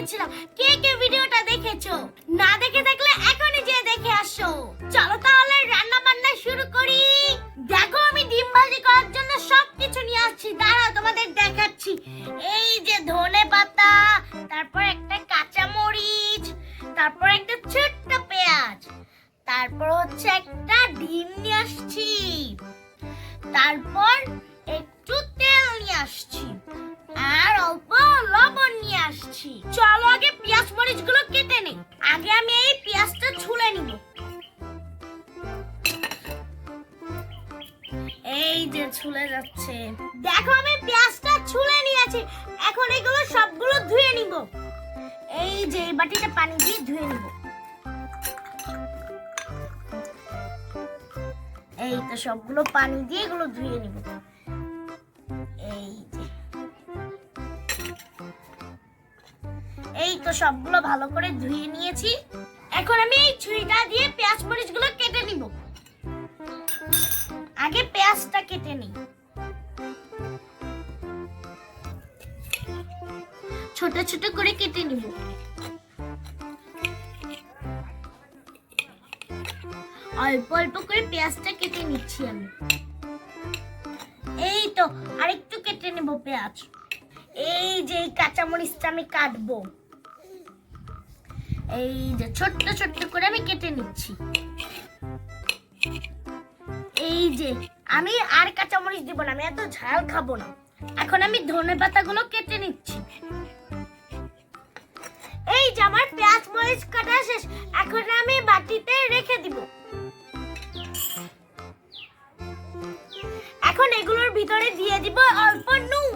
দিচ্ছিলাম। কে কে ভিডিওটা দেখেছো? না দেখে থাকলে এখনই যেয়ে দেখে আসো। চলো তাহলে রান্না বান্না শুরু করি। দেখো আমি ডিম ভাজি করার জন্য সবকিছু নিয়ে আসছি, দাঁড়াও তোমাদের দেখাচ্ছি। এই যে ধনে পাতা, তারপর একটা কাঁচা মরিচ, তারপর একটা ছোট্ট পেঁয়াজ, তারপর হচ্ছে একটা ডিম নিয়ে আসছি, তারপর একটু তেল নিয়ে আসছি, আর অল্প লবণ নিয়ে আসছি। চলো আগে পেঁয়াজ মরিচ গুলো কেটে নেই। আগে আমি এই পেঁয়াজটা ছুলে নিব। এই যে ছুলে যাচ্ছে। দেখো আমি পেঁয়াজটা ছুলে নিয়েছি। এখন এগুলো সবগুলো ধুয়ে নিব। এই যে বাটিতে পানি দিয়ে ধুয়ে নিব। এই তো সবগুলো পানি দিয়ে এগুলো ধুয়ে নিব। এই তো সবগুলো ভালো করে ধুয়ে নিয়েছি। এখন আমি এই ছুরিটা দিয়ে পেঁয়াজ মরিচ গুলো কেটে নিব। আগে পেঁয়াজটা কেটে নিই। ছোট ছোট করে কেটে নিব। অল্প অল্প করে পেঁয়াজটা কেটে নিচ্ছি আমি। এই তো আরেকটু কেটে নেব পেঁয়াজ। এই যে কাঁচা মরিচটা আমি কাটবো। এই যে ছোট্ট ছোট্ট করে আমি কেটে নিচ্ছি। এই যে আমি আর কাঁচা মরিচ দিব না, আমি এত ঝাল খাবো না। এখন আমি ধনে পাতাগুলো কেটে নিচ্ছি। এই যে আমার পেঁয়াজ মরিচ কাটা শেষ। এখন আমি বাটিতে রেখে দিব। এখন এগুলোর ভিতরে দিয়ে দিব অল্প নুন।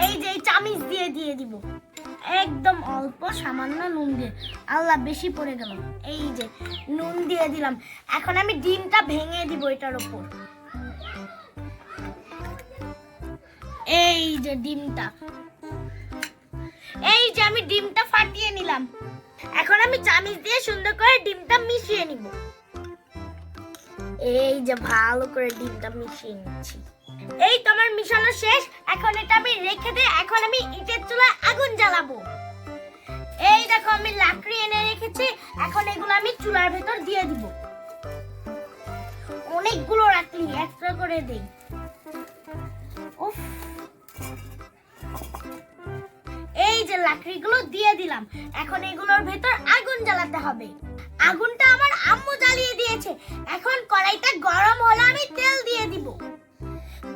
এই যে চামচ দিয়ে দিব। একদম অল্প সামান্য নুন দিয়ে। আল্লাহ বেশি পড়ে গেল। এই যে নুন দিয়ে দিলাম। এখন আমি ডিমটা ভেঙে দিব এটার উপর। এই যে ডিমটা। এই যে আমি ডিমটা ফাটিয়ে নিলাম। এখন আমি চামচ দিয়ে সুন্দর করে ডিমটা মিশিয়ে নিব। এই যে ভালো করে ডিমটা মিশিয়ে নিচ্ছি। এই তো আমার মিশানো শেষ। এখন এটা আমি রেখে দিয়ে এখন আমি ইটের চুলায় আগুন জ্বালাবো। এই দেখো আমি লাকড়ি এনে রেখেছি। এখন এগুলো আমি চুলার ভেতর দিয়ে দিব। অনেকগুলো লাকড়ি একটা করে দেই। উফ, এই যে লাকড়িগুলো দিয়ে দিলাম। এখন এগুলোর ভেতর আগুন জ্বালাতে হবে। আগুনটা আমার আম্মু জ্বালিয়ে দিয়েছে। এখন কড়াইটা গরম হলে আমি তেল দিয়ে দিব।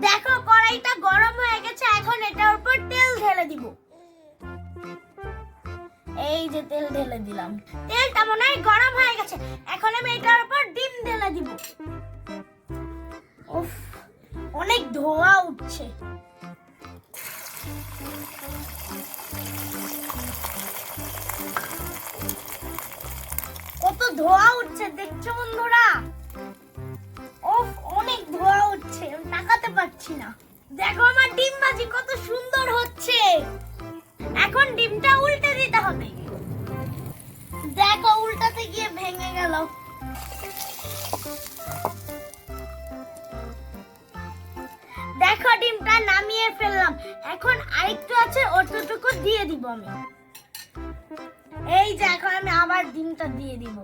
দেখো কড়াইটা গরম হয়ে গেছে। এখন এটার উপর তেল ঢেলে দিব। এই যে তেল ঢেলে দিলাম। তেলটা মনে হয় গরম হয়ে গেছে। এখন আমি এটার উপর ডিম ঢেলে দিব। উফ, অনেক ধোঁয়া উঠছে। কত ধোঁয়া উঠছে দেখছো বন্ধুরা? উফ, অনেক ধোঁয়া উঠছে। আমি তাকাতে পারছি না। দেখো আমার ডিম ভাজি কত সুন্দর হচ্ছে। এখন ডিমটা উল্টে দিতে হবে। দেখো উল্টাতে গিয়ে ভেঙে গেল। দেখো ডিমটা নামিয়ে ফেললাম। এখন আরেকটু আছে, ওটুকু দিয়ে দিব আমি। এই যে এখন আমি আবার ডিমটা দিয়ে দিব।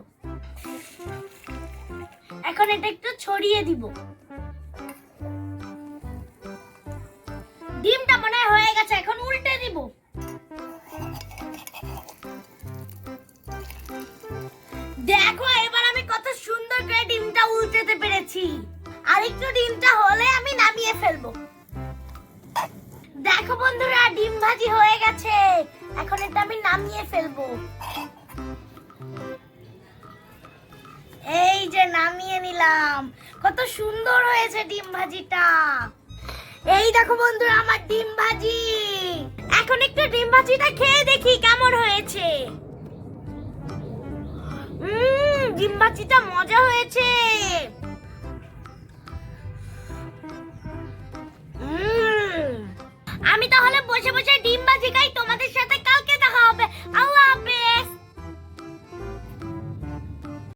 এখন এটা একটু ছড়িয়ে দিব। ডিমটা মনে হয়ে গেছে। এখন উল্টে দিব। দেখো এবার আমি কত সুন্দর করে ডিমটা উল্টাতে পেরেছি। আরেকটু ডিমটা হলে আমি নামিয়ে ফেলবো। দেখো বন্ধুরা ডিম ভাজি হয়ে গেছে। এখন এটা আমি নামিয়ে ফেলবো। এই যে নামিয়ে নিলাম। কত সুন্দর হয়েছে ডিম ভাজিটা। এই দেখো বন্ধুরা আমার ডিম ভাজি। এখন একটু ডিম ভাজিটা খেয়ে দেখি কেমন হয়েছে। ডিম ভাজিটা মজা হয়েছে। আমি তাহলে বসে বসে